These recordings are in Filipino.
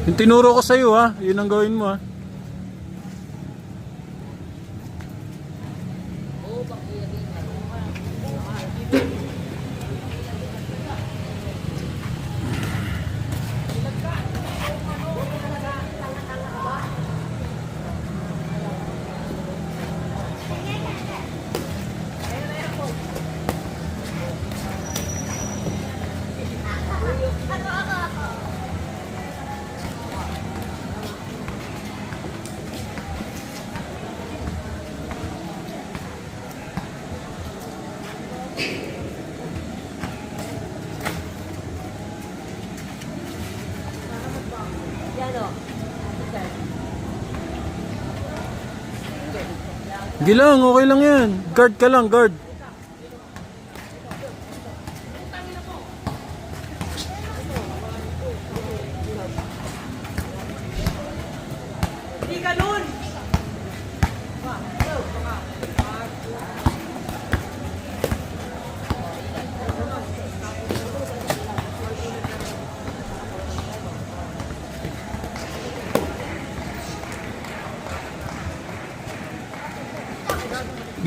Yung tinuro ko sa'yo ha, yun ang gawin mo ha. Sige lang, okay lang yan. Guard ka lang, guard. Hindi ganun!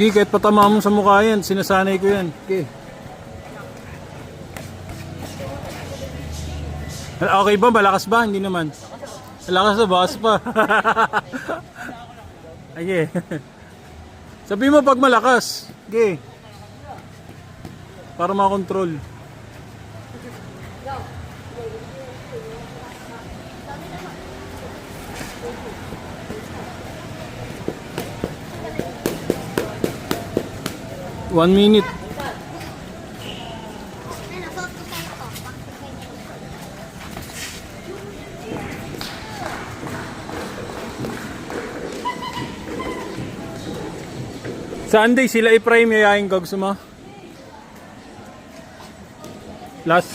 Sige, kahit patama mo sa mukha yan, sinasanay ko yan. Okay. Okay ba? Malakas ba? Hindi naman. Malakas na, bakas pa. Okay. Sabi mo pag malakas. Okay. Para makontrol. One minute. Sunday sila i-prime yayain ko. Gusto mo? Last.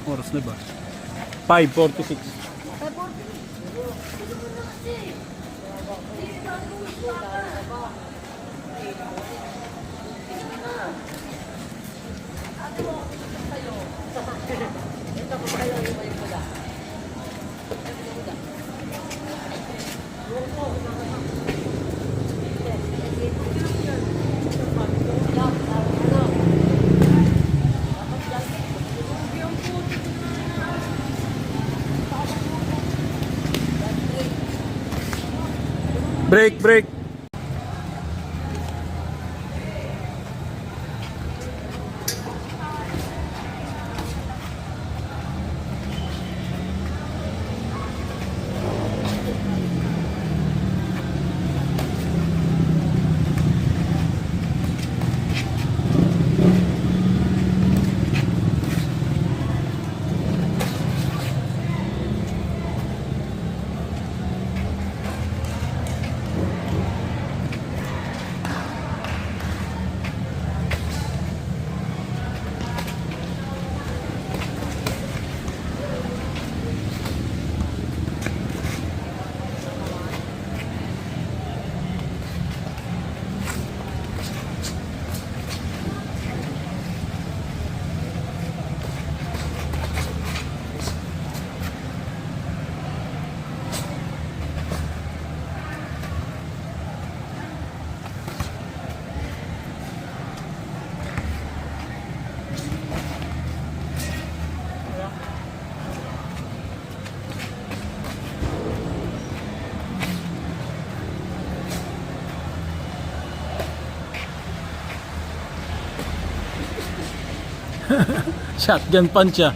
Oras na ba? 5:46. Break, break. Shotgun punch ah.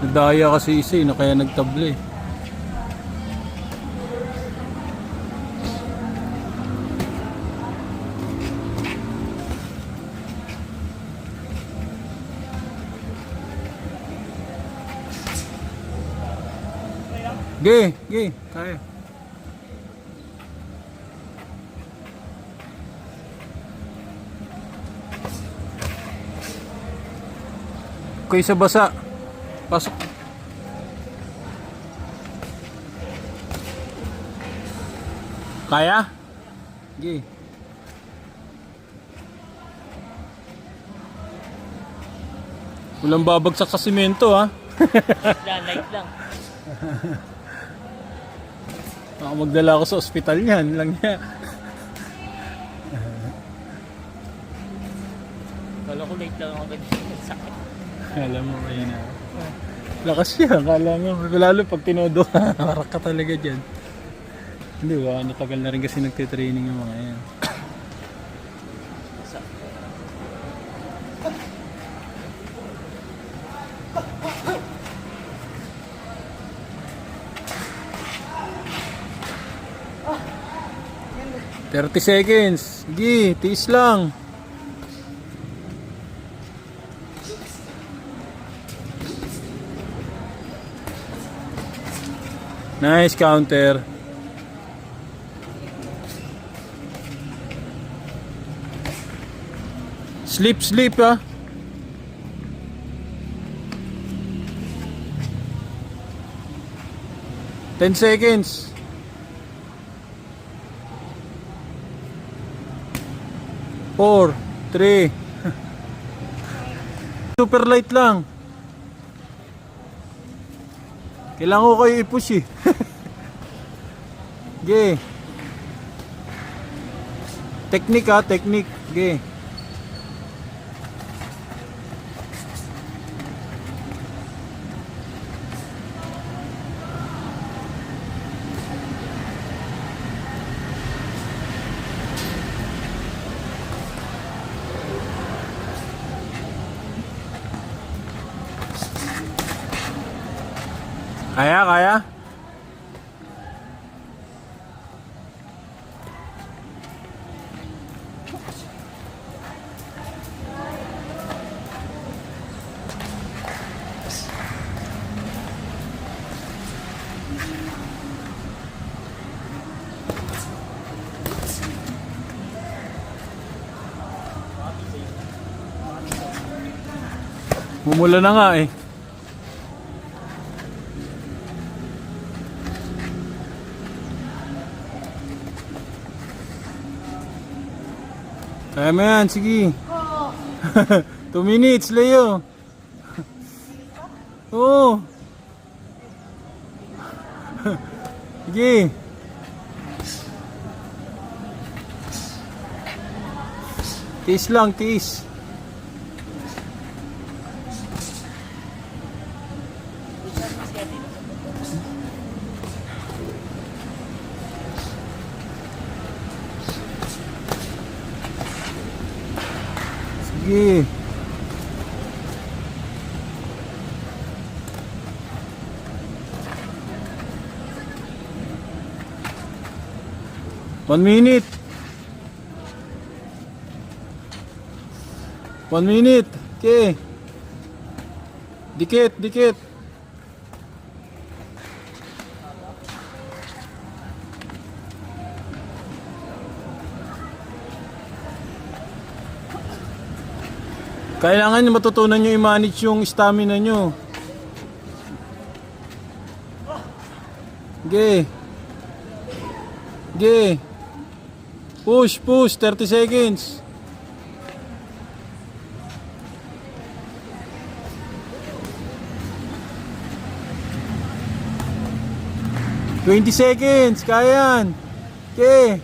Nadaya kasi isa na kaya nagtable. Ge, kaya. Okay, sa basa. Pasok. Kaya? Ge. Walang babagsak sa simento, ha? Light lang. Baka magdala ako sa ospital niyan lang niya. Kala ko light lang ako ganyan. Sakit. Alam mo kayo na. Lakas siya, kala mo. Lalo pag tinodo ka, marak ka talaga dyan. Hindi ba, natagal na rin kasi nagtitraining yung mga yan. Sakit. 30 seconds. Sige, tiis lang. Nice counter. Sleep ah. Ten seconds. Four, three. Super light lang. Kailangan ko kayo i-push eh. Ge. Technique ha, technique. Ge. Kaya? Mumula na nga eh. Kaya mo yan, sige. 2 minutes, Leo. Oo. Sige. Tiis lang, tiis. Sige. One minute. 1 minute. Okay. Dikit. Kailangan nyo matutunan nyo i-manage yung stamina nyo. Okay. Push, 30 seconds. $20 seconds, kaya yan. Okay.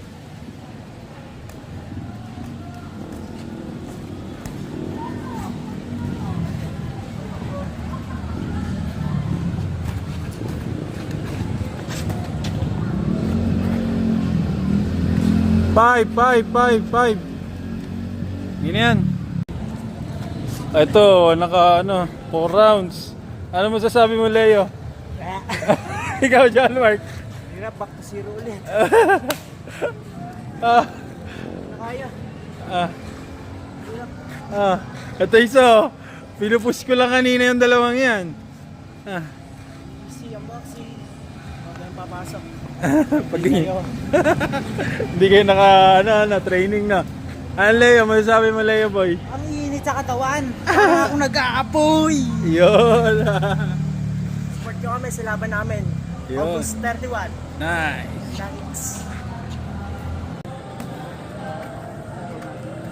Five. Yun yan. Ito, 4 rounds. Ano masasabi mo, Leo? Ikaw, John Mark. Hirap, back to zero ulit. Ah, Nakaya. ito iso. Pinupush ko lang kanina yung dalawang yan. Easy, unboxing. Huwag kayong papasok. Pag hindi kayo training na. Ano, Leo? Masasabi mo, Leo, boy? Ang init sa katawan. Para ako nag-aapoy. Yun. Support nyo kami sa laban namin. Yun. August 31. Nice. Thanks.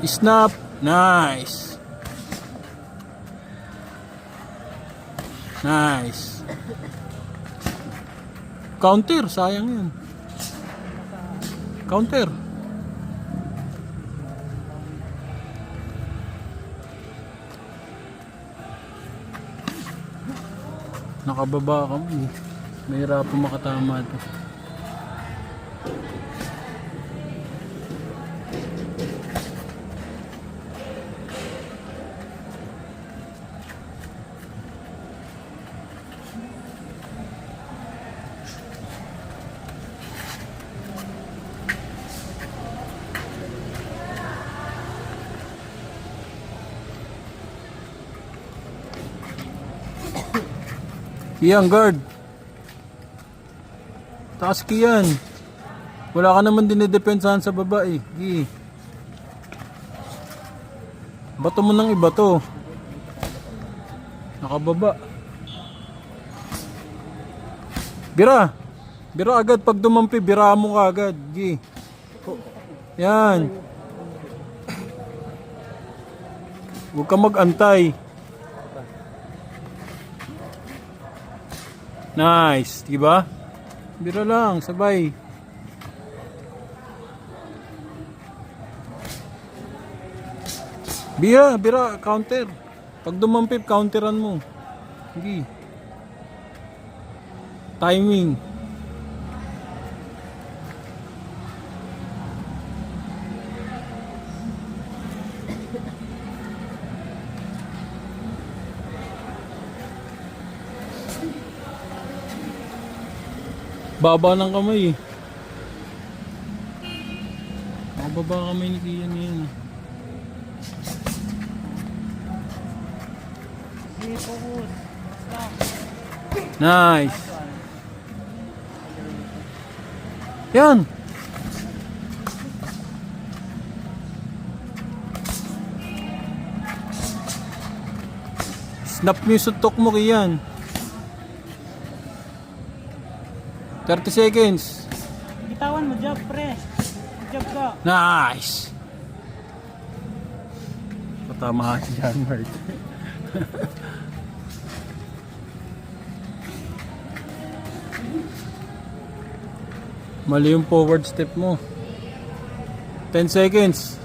Snap. Nice. Nice. Counter, sayang yun. Counter. Nakababa kami. Mahirap po makatama ito. Kiyan, guard. Taas Kiyan. Wala ka naman dinidepensahan sa baba eh. Gi. Bato mo ng iba to. Nakababa. Bira. Bira agad pag dumampi. Bira mo ka agad. Gi. Yan. Huwag ka mag-antay. Nice, diba? Bira lang, sabay. Bira, counter. Pag dumampip, counteran mo. Sige. Timing. Baba ng kamay eh. Nakababa kamay ni Kian yan. Nice. Yan. Snap mo yung suntok mo, Kian. 30 seconds. Bitawan mo, job, pre. Job ka. Nice. Patama si John Mark. Mali yung forward step mo. 10 seconds.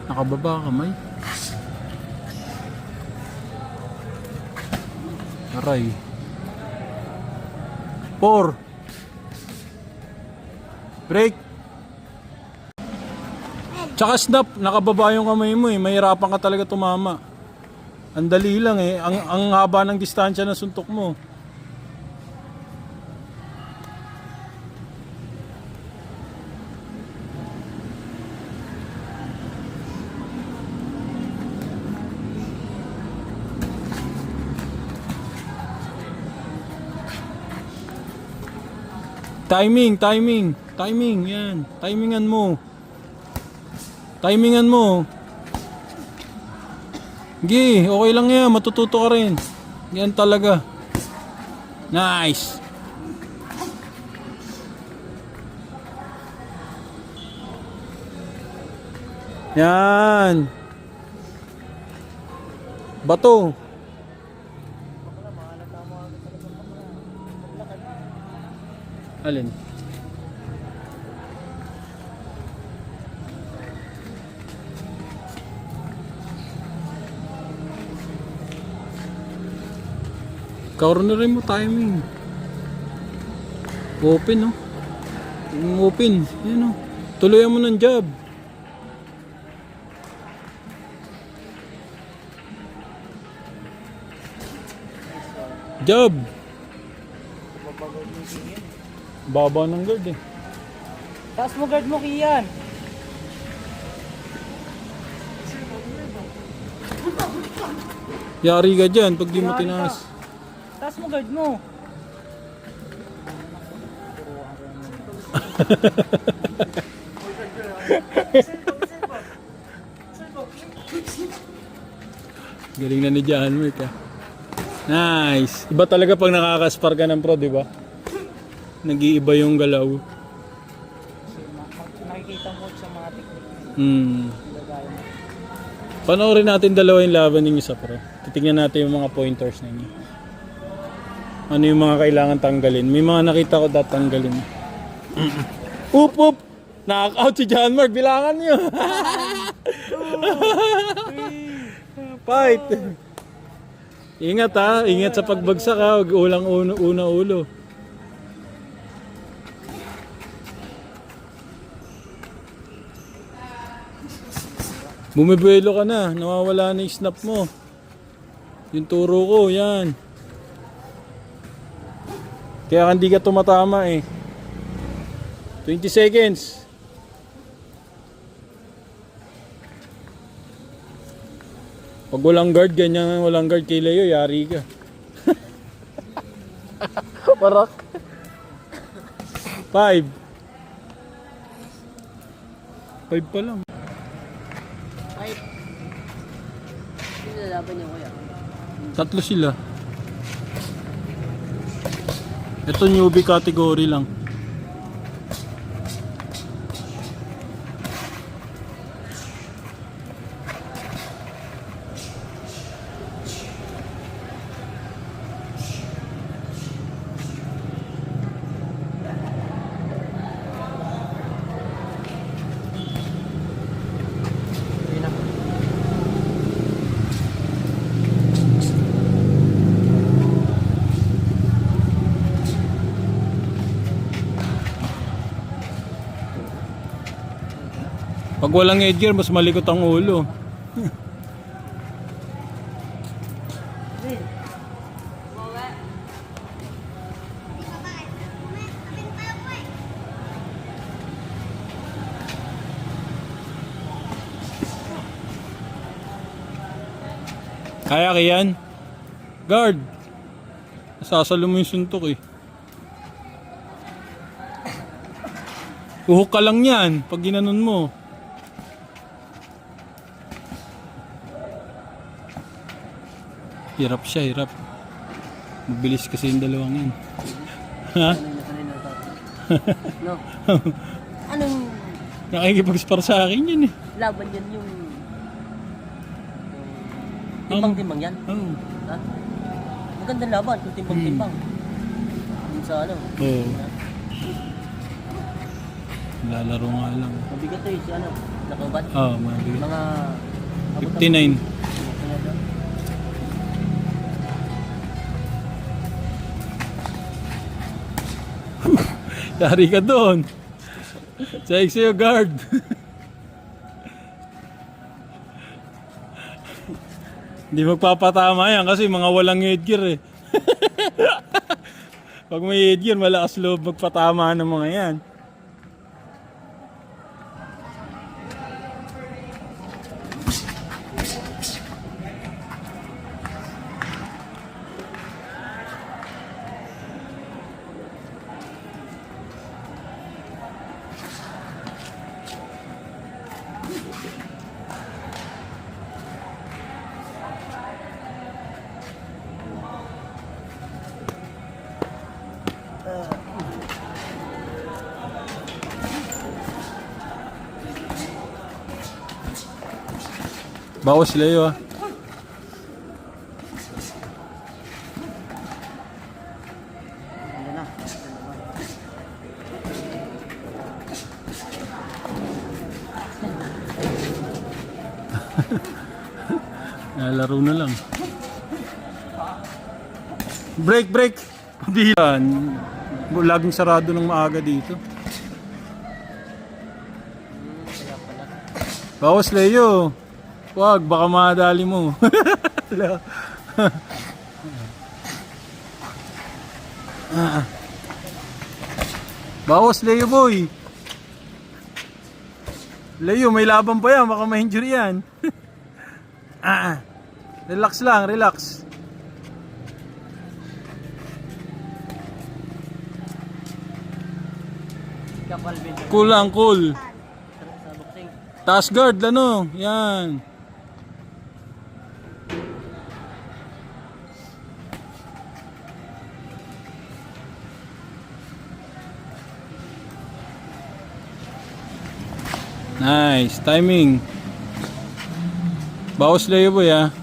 Nakababa kamay. Aray. 4. Break. Tsaka snap, nakababa yung kamay mo eh. Mahirapan ka talaga tumama. Ang dali lang eh. Ang haba ng distansya ng suntok mo. Timing, yan. Timingan mo. Gi, okay lang yan. Matututo ka rin. Yan talaga. Nice. Yan. Bato. Alin? Cornerin mo timing. Open, no? Open. Yan, no? Tuloyan mo ng job. Job. Baba ng guard eh. Taas mo guard mo, Kian. Yari ka dyan pag di mo Yari ka. tinaas. Taas mo guard mo. Galing na ni John Wick ah. Nice. Iba talaga pag nakakaspar ka ng pro, di ba? Nag-iiba yung galaw. Nakikita mo sa mga technique. Hmm. Panoorin natin dalawa yung laban ninyo sa pro. Titignan natin yung mga pointers ninyo. Ano yung mga kailangan tanggalin. May mga nakita ko dapat tanggalin. Oop, oop! Knock-out si John Mark. Bilangan niyo. Fight! Ingat ha. Ingat sa pagbagsak ha. Huwag ulang ulo. Bumibuelo ka na. Nawawala na yung snap mo. Yung turo ko. Yan. Kaya hindi ka tumatama eh. 20 seconds. Pag walang guard, ganyan walang guard kay Leo, yari ka. Parak. 5. 5 pa lang. Sino lalaban niyo kuya? 3 sila. Ito newbie category lang. Pag walang headgear, mas malikot ang ulo. Kaya yan? Guard! Nasasalo mo yung suntok eh. Uhok ka lang yan pag ginanon mo. Hirap siya, hirap. Mabilis kasi yung dalawang yan. Ha? No. Anong Nakikipag-spar sa akin yan eh. laban yan yung timbang-timbang yan? Oo. Ha? Magandang laban kung timbang-timbang. Yung sa ano? Oo. Lalaro nga lang. Mabigat to eh, si ano? Nakaubat? Oo, mabigat. Mga... 59. Yari ka doon. Saik sa'yo, guard. Hindi magpapatama yan kasi mga walang headgear eh. Pag may headgear, malakas loob magpatama ng mga yan. Bawas Leo ah. Nalaro na lang. Break, break! Bilan. Laging sarado ng maaga dito. Bawas Leo. Wag, baka madali mo. Bawas, Leo boy. Leo, may laban pa yan. Baka ma-injury yan. Relax lang, relax. Kapalbin. Cool lang, cool. Sa boxing. Taas guard, ano? Yan. Nice, timing. Bawas Leo boy ah.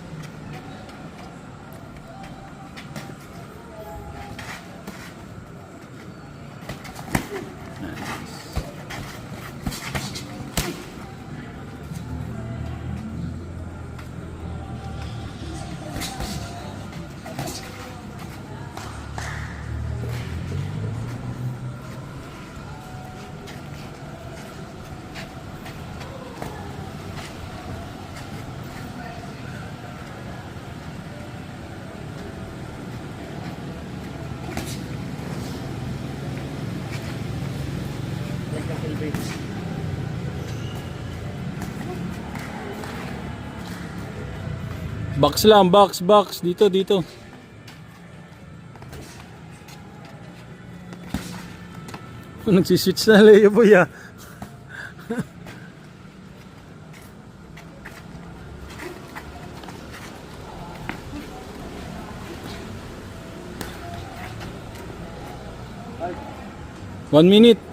Box lang, box. Dito. Nagsiswitch na Leo boy ah. One minute.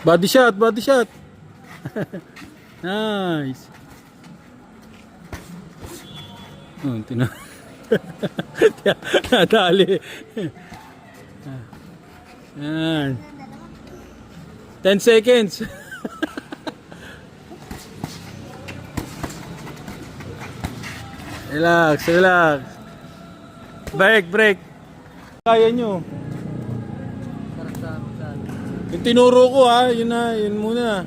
Body shot. Nice. Oh, nadali. Yan. 10 seconds. Relax. Break. Kaya nyo. Sarap sa Yung tinuro ko ha, yun muna.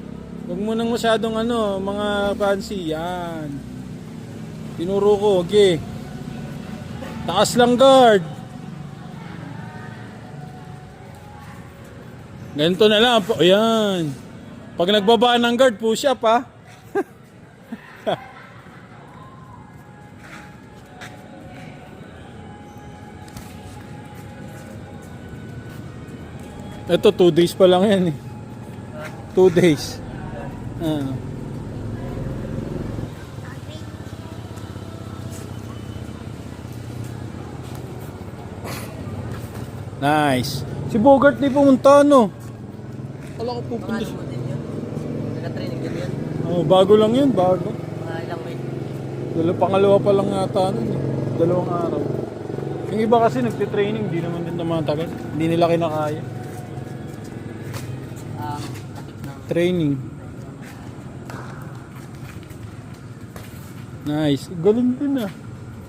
Huwag mo nang masyadong mga fancy. Yan. Tinuro ko, okay. Taas lang guard. Ganito na lang. Ayan. Pag nagbaba ng guard, push up ha. Ito 2 days pa lang yan eh. 2 days. Nice. Si Bogart di pumunta no. Wala ko pupunta siya. din yun. Nag-training din yun. Oh, bago lang yun, bago. Mga ilang week. Pangalawa pa lang yata nun eh. 2 araw. Yung iba kasi nagtitraining, di naman din namatagal. Hindi nila kinakaya. Takip ng Training. Nice. Galing din ah.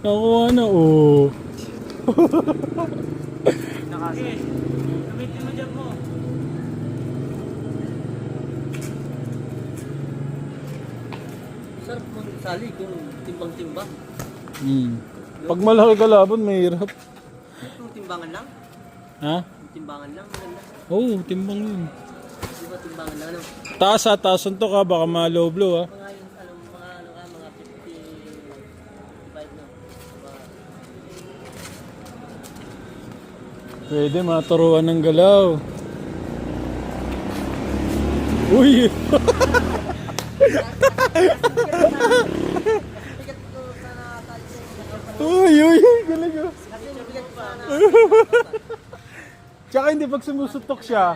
Nakuha na. Oh. Gamitin mo dyan mo. Sarap magsali kung timbang-timbang. Pag malaki kalaban, mahirap. Yung timbangan lang? Ha? Yung timbangan lang, maganda. Oo, timbang yun. Di ba timbangan lang, ano? Taas ha, taas to ka, baka ma-low blow ha. Mga yung, mga 55 na. Pwede maturuan ng galaw. Uy! Uy! Galing oh. Tsaka hindi pag sumusuntok siya,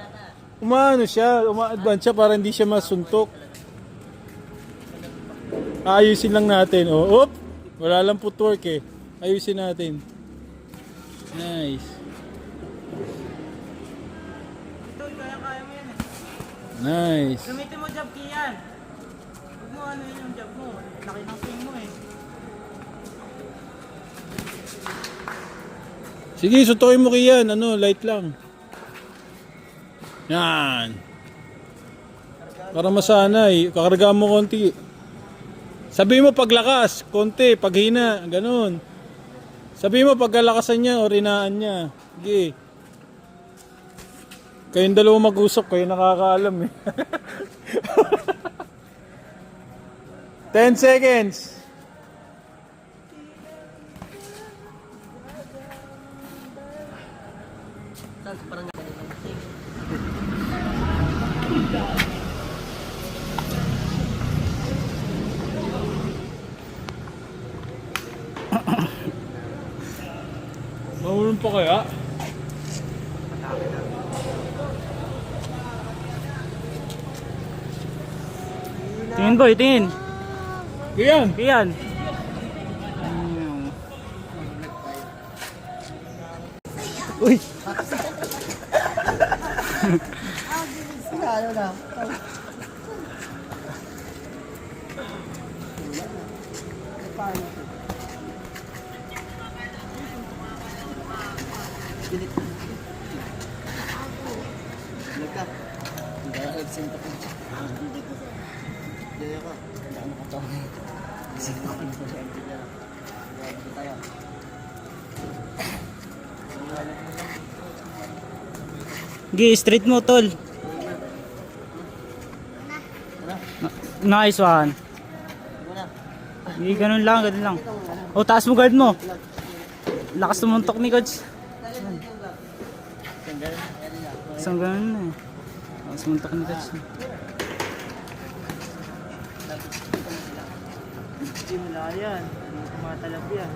uma-advance siya para hindi siya masuntok. Ayusin lang natin. Oh, wala lang footwork eh. Ayusin natin. Nice. Tol, kaya-kaya mo yan eh. Nice. Gamitin mo job key yan. Huwag mo ano yun yung job mo. Laki ng swing mo eh. Sige, sutukin mo kiyan. Ano, light lang. Yan. Para masanay. Kakarga mo konti. Sabihin mo paglakas, konti, paghina, ganun. Sabihin mo pagkalakasan niya o rinaan niya. Sige. Kayong dalawa mag-usap, kayo nakakaalam eh. 10 seconds. Tapos parang Mahulun pa kaya? Tingin boy, tingin. Kiyan. Yan. Uy. ano na. Gi, straight mo tol. Nice one. Gi, ganun lang, ganun lang. O, taas mo guard mo. Lakas tumuntok ni coach. Isang ganun na eh. Lakas tumuntok ni coach. Hindi mo lang yan. Hindi mo kumatalab yan.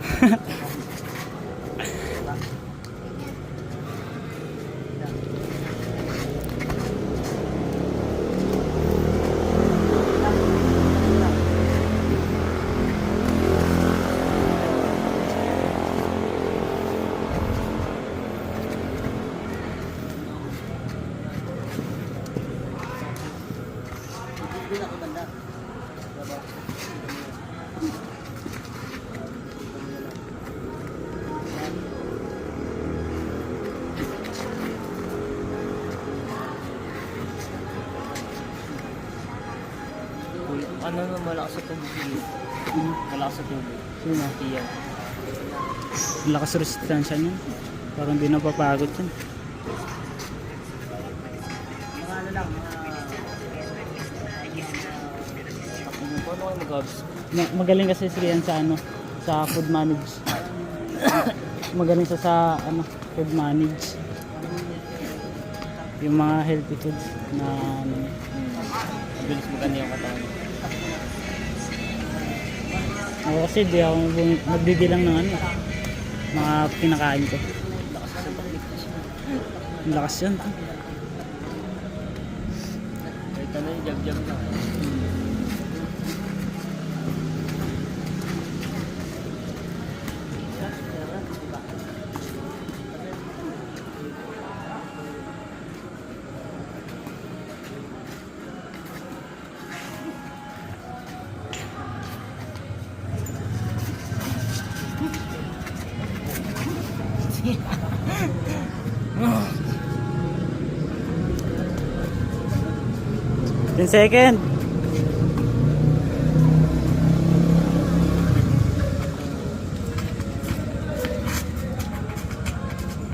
Ano na malakas sa tubig yun? Malakas sa tubig. Sino? Iyan. Ang lakas resistensya niya. Parang di napapagod yan. Mga ano lang, mga... Paano kayo mag-abs? Magaling kasi si Rian sa ano, sa food manage. Magaling siya sa ano, food manage. Yung mga healthy foods na ano, Mabilis maganda yung katawan. ako kasi di ako nagbibilang ng ano, mga kinakain ko. Lakas sa pagligtas mo. Ang lakas yun. Kahit ano yung jab-jab lang. In second.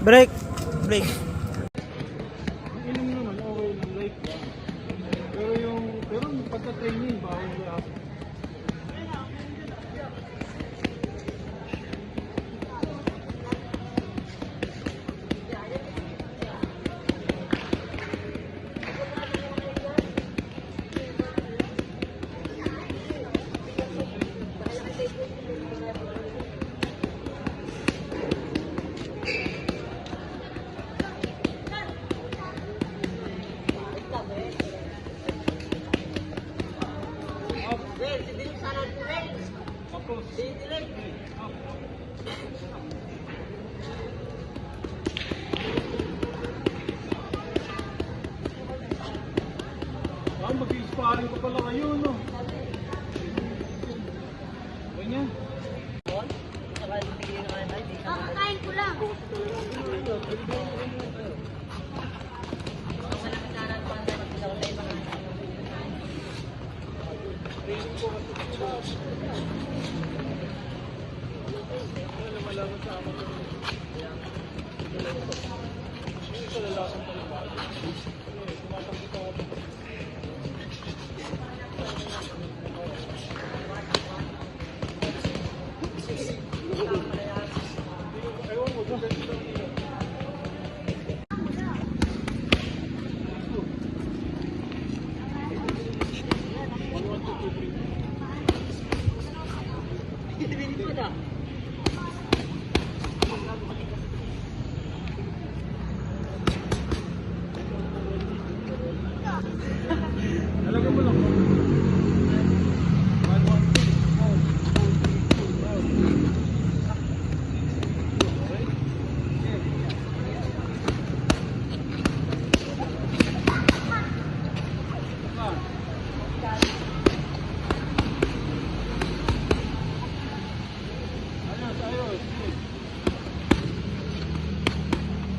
Break. Break. Inom naman, okay lang, light lang. Pero pagka-training, bawal na. Mahal ko pala kayo, no? Ganyan. Kakakain ko lang.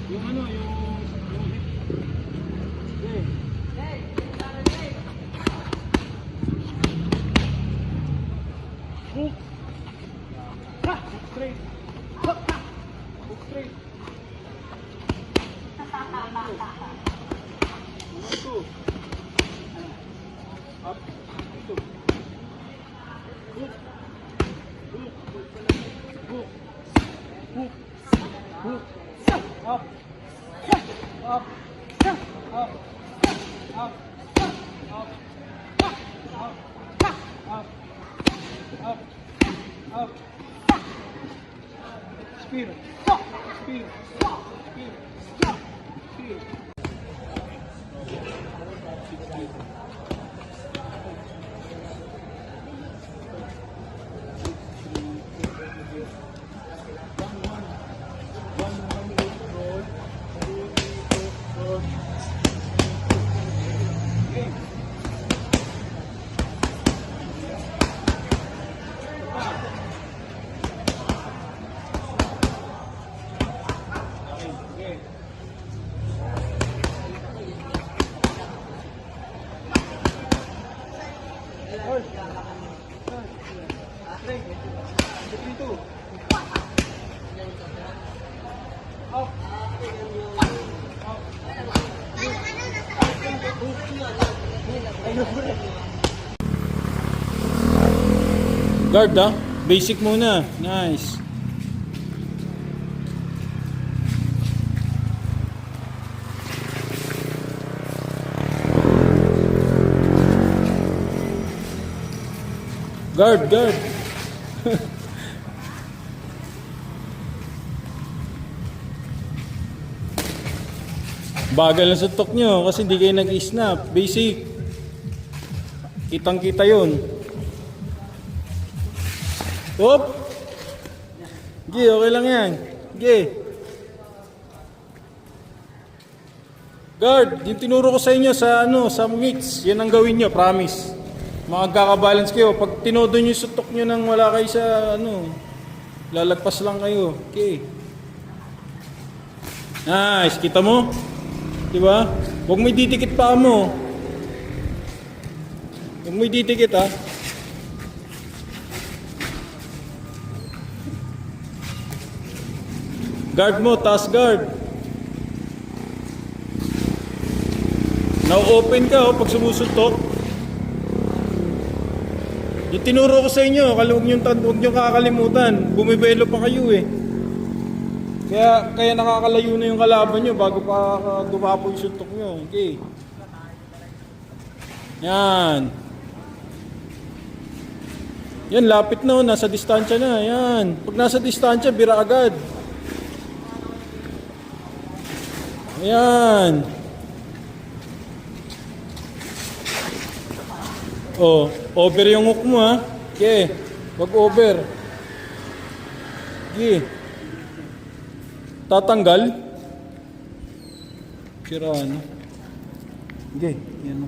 Yung ano, yung hip. Hook. Ha! Hook straight. Hook. Hook straight. 1, 2. Up. 2. Hook. Hook. Hook. Hook. Hook. Up. Up. Up. Up. Up. Up. Up. Up. Speed. Speed. Speed. Speed. Guard ah. Basic muna. Nice. Guard, guard. Bagal ang suntok nyo kasi hindi kayo nag-snap. Basic. Kitang-kita yun. Hop! Gi, okay lang yan. Gi. Guard, yung tinuro ko sa inyo sa sa mix, yan ang gawin nyo, promise. Makagkakabalance kayo. Pag tinodo nyo yung suntok nyo nang wala kayo sa lalagpas lang kayo. Okay. Nice, kita mo? Diba? Huwag mo ididikit pa mo. Huwag mo ididikit ha. Guard mo, taas guard. Now-open ka pag sumusuntok. Yung tinuro ko sa inyo, huwag nyo kakalimutan. Bumibelo pa kayo eh. Kaya nakakalayo na yung kalaban nyo bago pa dumapo yung suntok nyo. Okay. Yan. Yan, lapit na. Nasa distansya na. Yan. Pag nasa distansya, bira agad. Ayan. Oh, over yung hook mo ha. Okay. Wag over. Okay. Tatanggal. Siraan. Okay. Yan o.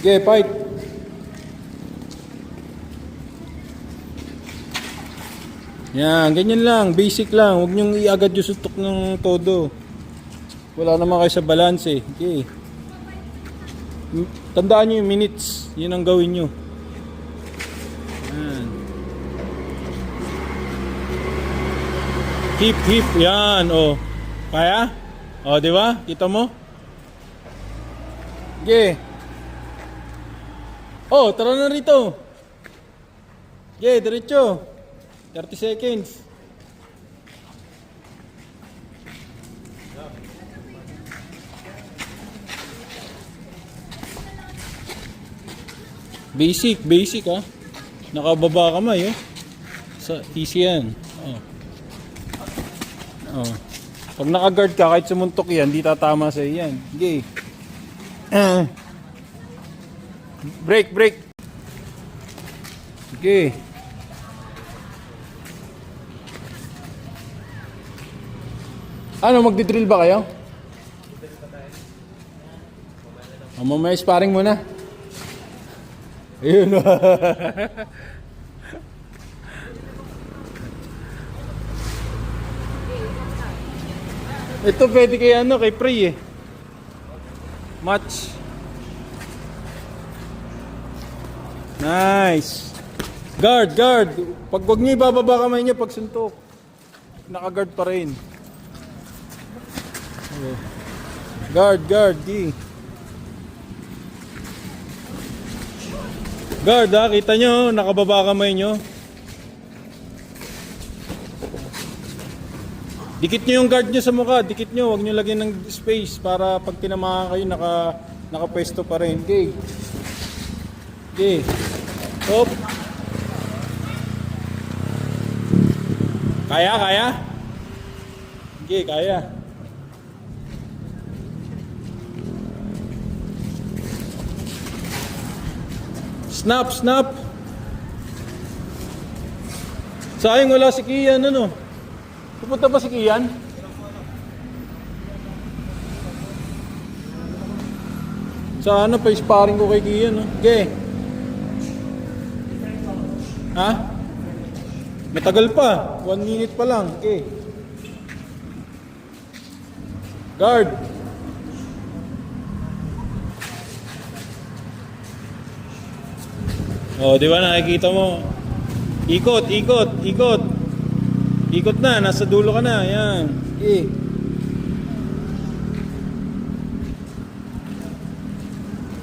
Okay, fight. Yan, ganyan lang. Basic lang. Huwag niyong iagad yung suntok ng todo. Wala naman kayo sa balance eh. Okay. Tandaan niyo yung minutes. Yun ang gawin niyo. Yan. Hip, hip. Yan, oh. Kaya? Oh, di ba? Kita mo? Okay. Oh, tara na rito. Okay, diretso. 30 seconds. Basic ah. Nakababa kamay oh. Sa easy yan. Oh. Oh. Pag naka-guard ka kahit sumuntok yan, di tatama sa yan. Okay. Break. Okay. Ano, magdi-drill ba kayo? Mamaya sparring muna. Ayun. Ito pwede kay ano, kay Prey eh. Match. Nice. Guard. Pag wag niyo ibababa kamay niyo pag suntok. Naka-guard pa rin. Okay. Guard, di. Guard ha, kita nyo, nakababa kamay nyo. Dikit nyo yung guard nyo sa mukha, dikit nyo, huwag nyo lagyan ng space para pag tinamaan kayo, nakapwesto pa rin. Okay. Hop. Kaya? Okay, kaya. Snap. Sayang wala si Kian, ano? Pupunta ba si Kian? Sana pa sparring ko kay Kian, no? Okay. Ha? Matagal pa. 1 minute pa lang. Okay. Guard. Oh, di ba nakikita mo? Ikot. Ikot na, nasa dulo ka na. Yan. Okay.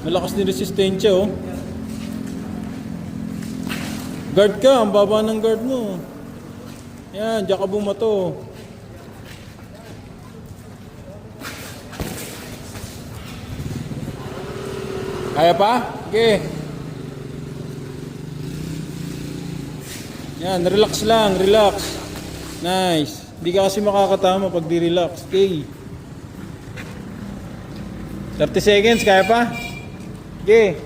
Malakas ni resistensya, oh. Guard ka, ang baba ng guard mo. Yan, diyan ka bumato. Kaya pa? Okay. Yan, relax lang, relax. Nice. Hindi ka kasi makakatama pag di-relax. Okay. 30 seconds, kaya pa? Okay.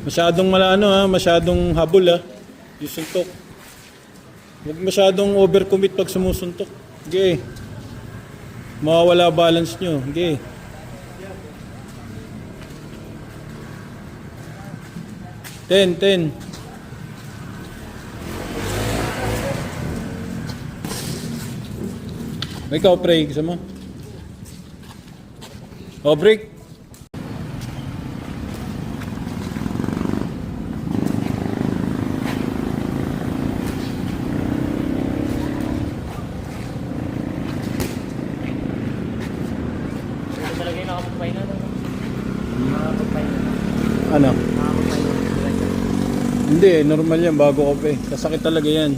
Masyadong masyadong habol ha. Yung suntok. Huwag masyadong overcommit pag sumusuntok. Okay. Mawawala balance nyo. Okay. Ten. Ikaw, Prey, gusto mo? O, break. Talaga yung nakapagpay na. Ano? Hindi, normal yan bago ka pa eh. Kasakit talaga yan.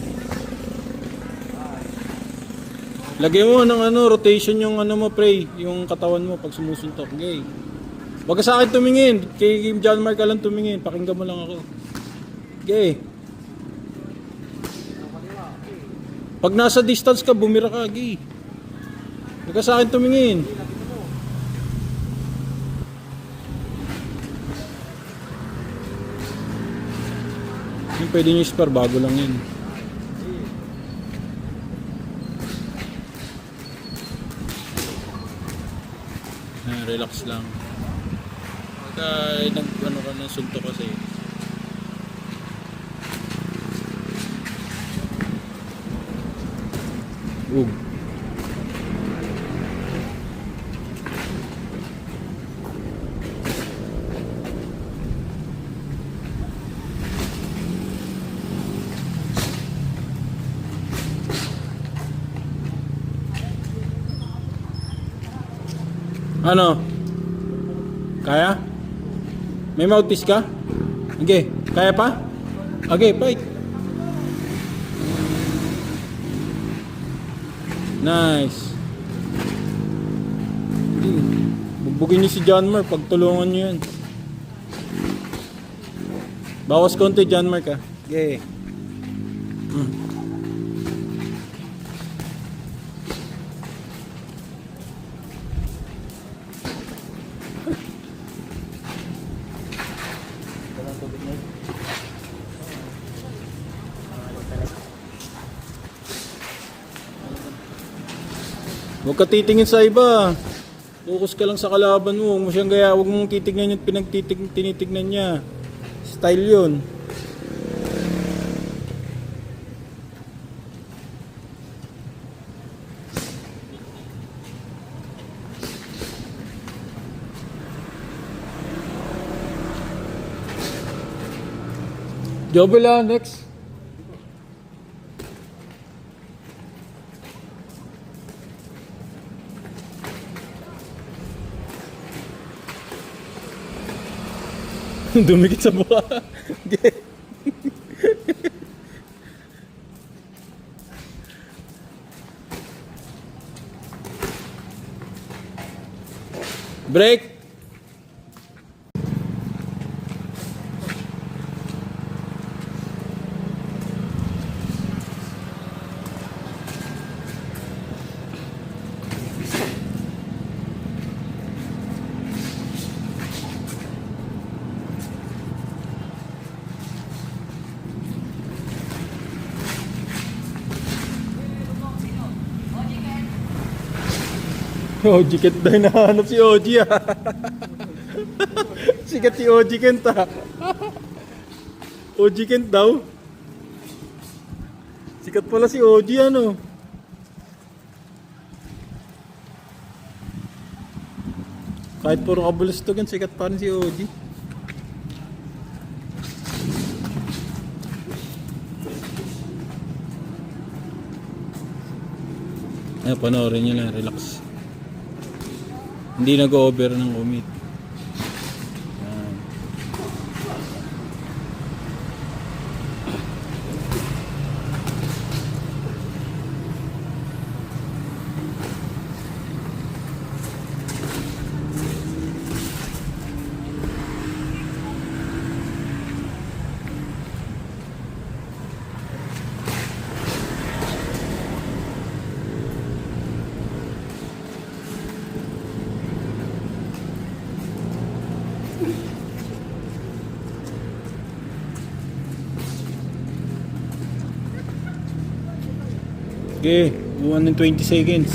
Lagyan mo ng rotation yung mo, Prey, yung katawan mo pag sumusuntok. Okay. Wag ka sa akin tumingin. Kay John Mark ka lang tumingin. Pakinggan mo lang ako. Okay. Pag nasa distance ka, bumira ka. Okay. Wag ka sa akin tumingin. Yung pwede nyo spar, bago lang yun. relax lang. Pagka ano ka ng sunto kasi. Ug. Ano? Kaya? May mouthpiece ka? Okay, kaya pa? Okay, fight. Nice. Bugbugin niyo si John Mark, pagtulungan niyo yan. Bawas konti John Mark ah. Okay. Huwag ka titingin sa iba. Focus ka lang sa kalaban mo. Huwag mo siyang gaya. Huwag mong titignan yung tinitignan niya. Style yun. Jobela, next. Dumikit sa mukha. Break. OG Kent daw hinahanap si OG ah. Sikat si OG Kent ah. OG Kent daw. Sikat pala si OG ano. Kahit puro kabulastugan, sikat pa rin si OG. Ay, panoorin nyo lang, relax. Hindi nag-over ng commit. Yan. Okay, 1 and 20 seconds.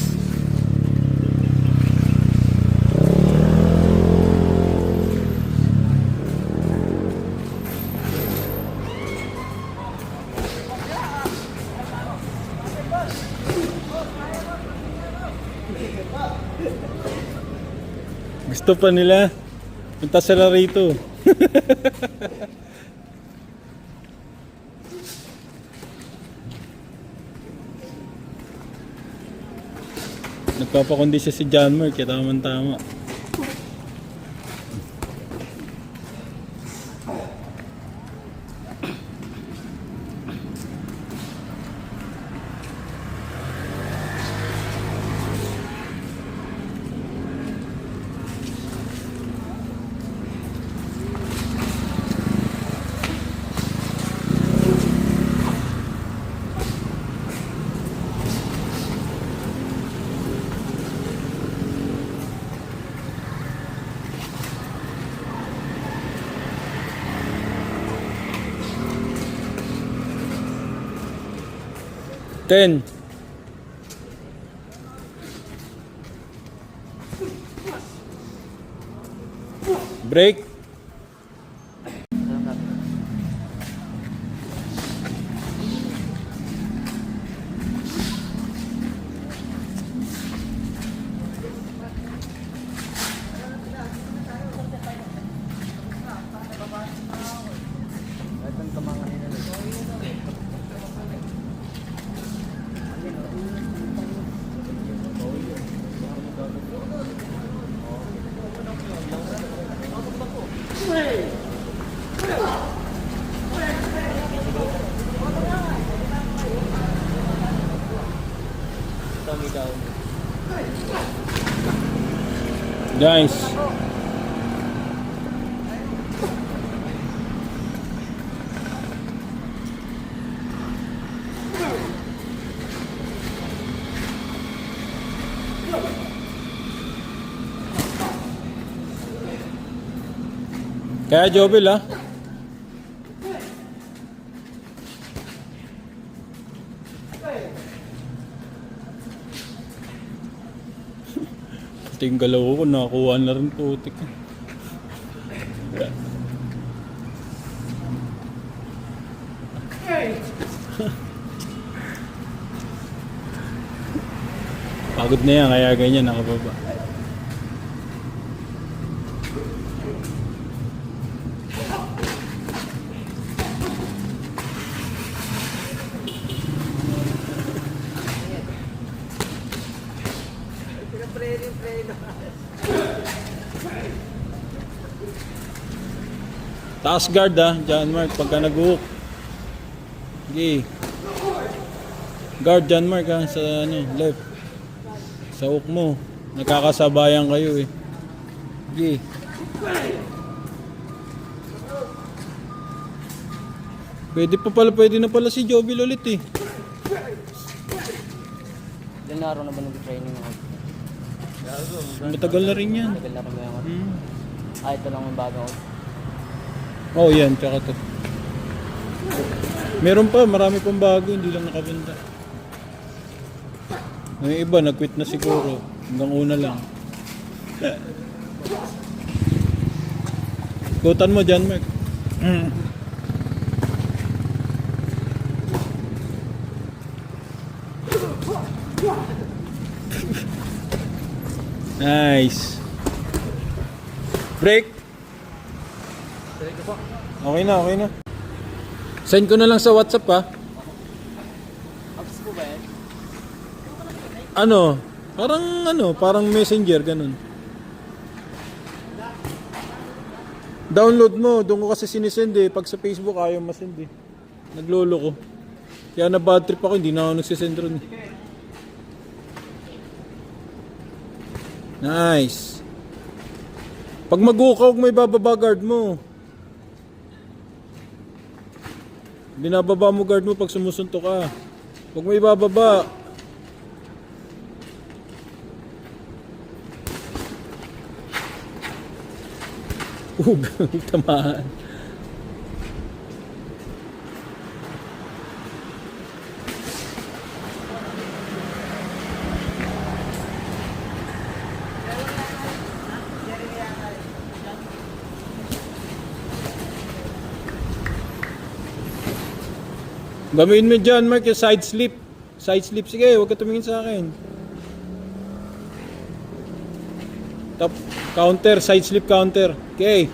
Gusto pa nila. Punta sila rito. Nagpapakondisya si John Mark, kaya tama-tama. Ten. Break. Guys. Kaya Jobel ah. Pati yung galaw ko, nakakuha na rin putik. Pagod na yan, kaya ganyan nakababa. Taas guard ah, John Mark, pagka nag-hook. Sige. Guard John Mark ah, sa ano, left. Sa hook mo. Nagkakasabayan kayo eh. Sige. Pwede na pala si Jobel ulit eh. Ilan araw na ba nag-training ako? Matagal na rin yan. Tagal na kami ako. Ito lang yung bago ako. Oh yan, tsaka to. Meron pa, marami pang bago, hindi lang nakabenta. Yung iba, nag-quit na siguro. Hanggang una lang. Kutan mo dyan, Mark. Nice. Break. Okay na. Send ko na lang sa WhatsApp ha. Apps ko ba yan? Parang messenger ganun. Download mo, doon ko kasi sinisend eh. Pag sa Facebook ayaw masend eh. Naglolo ko. Kaya na bad trip ako, hindi na ako nagsisend ron. Nice. Pag mag-hook may bababa guard mo. Binababa mo guard mo pag sumusuntok ka. Huwag mo ibababa. Tamaan. Gamitin mo dyan, Mark, yung side slip. Side slip, sige, huwag ka tumingin sa akin. Top, counter, side slip counter. Okay.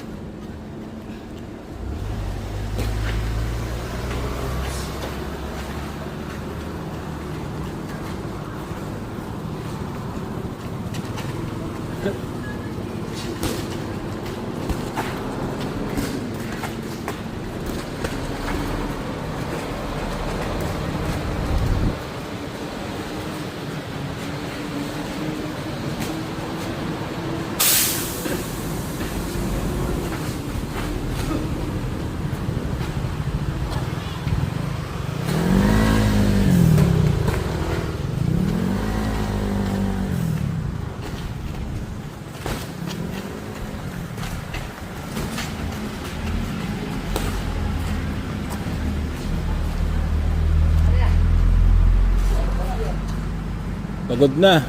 Pagod na.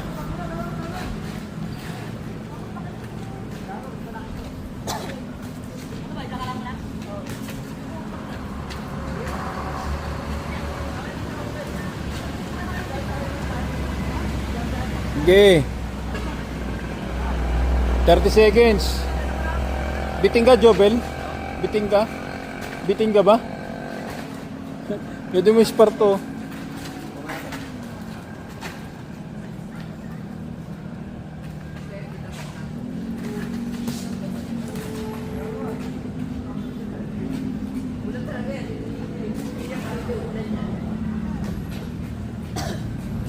Okay. 30 seconds. Biting ka, Jobel? Biting ka? Biting ka ba? Pwede mo isparto.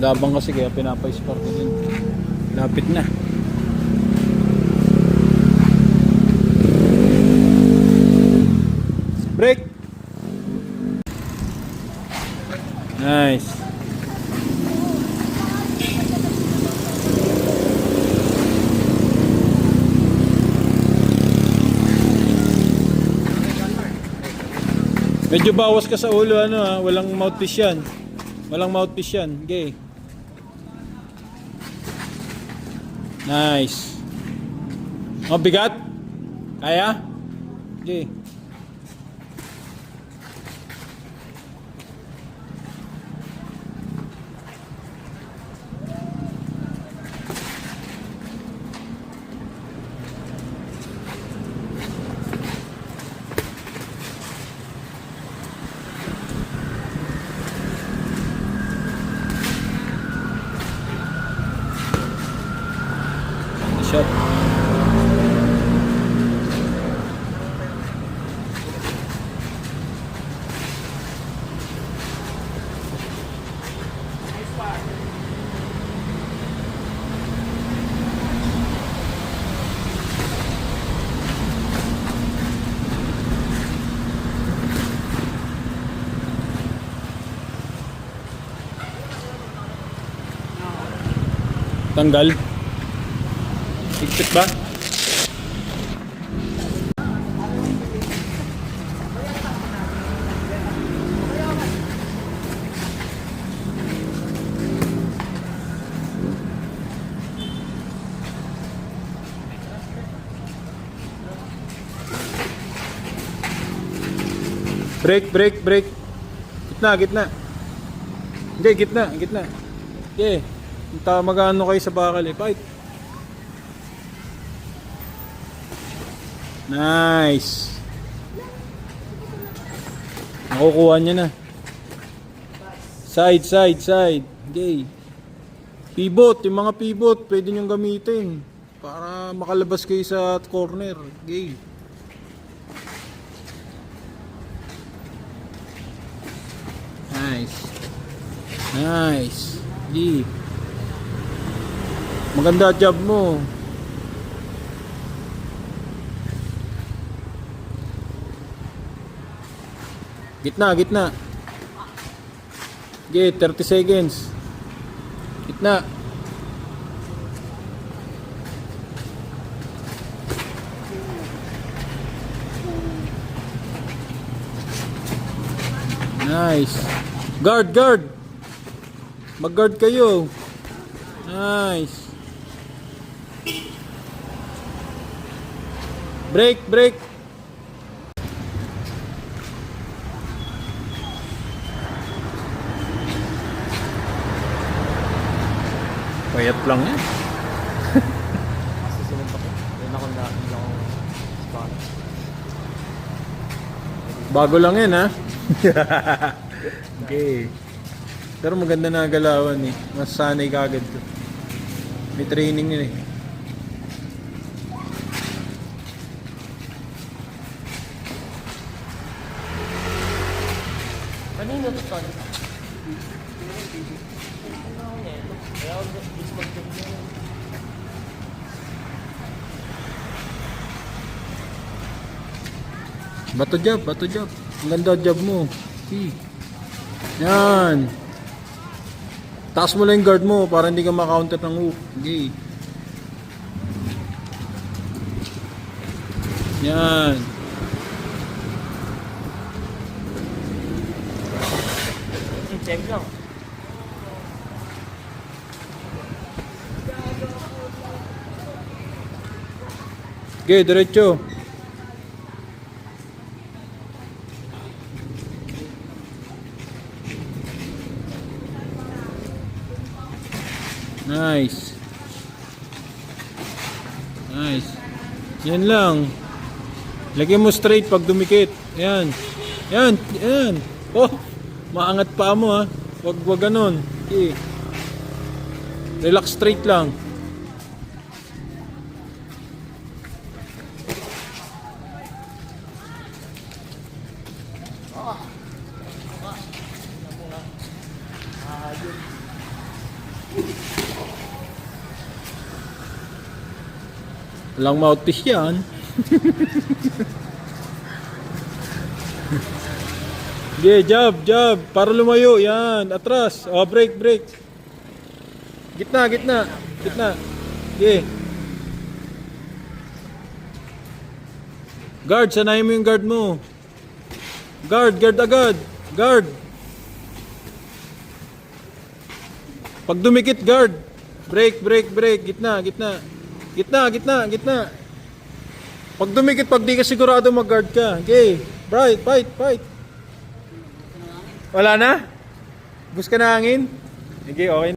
Labang kasi kaya pinapa-isparto din. Lapit na. Break. Nice. Medyo bawas ka sa ulo ano ha, walang mouthpiece yan. Walang mouthpiece yan. Okay. Nice. Oh, bigat? Kaya? Okay. Shot. Tanggal. Higpit ba? Break. Gitna. Hindi, gitna. Okay. Magano kayo sa bakal eh. Fight. Nice. Nakukuha niya na. Side. Okay. Pivot, yung mga pivot, pwede niyong gamitin para makalabas kayo sa corner. Okay. Nice. Okay. Maganda job mo. Gitna. Okay, 30 seconds. Gitna. Nice. Guard. Mag-guard kayo. Nice. Break. Payat lang yan. Susunod ako. Yun ako na spot. Bago lang yan ha. Okay. Pero maganda na galawan eh. Mas sanay ka agad to. May training yun eh. Kanino to, Tol? Bato job. Ang ganda job mo. Okay. Yan. Taas mo lang yung guard mo para hindi ka ma-counter ng hook. Okay. Yan. Check lang. Okay, diretso. Nice. Nice. Yan lang. Lagyan mo straight pag dumikit. Yan. Yan. Yan. Oh, maangat pa mo ha. Wag ganun. Okay. Relax straight lang. Walang mouthpiece yan. Okay, jab. Para lumayo. Yan. Atras. Oh, break. Gitna. Okay. Guard. Sanayin mo yung guard mo. Guard agad. Guard. Pag dumikit, guard. Break. Gitna. Pag dumikit, pag di ka sigurado mag-guard ka. Okay. Bright, fight. Wala na? Bus ka na hangin? Okay.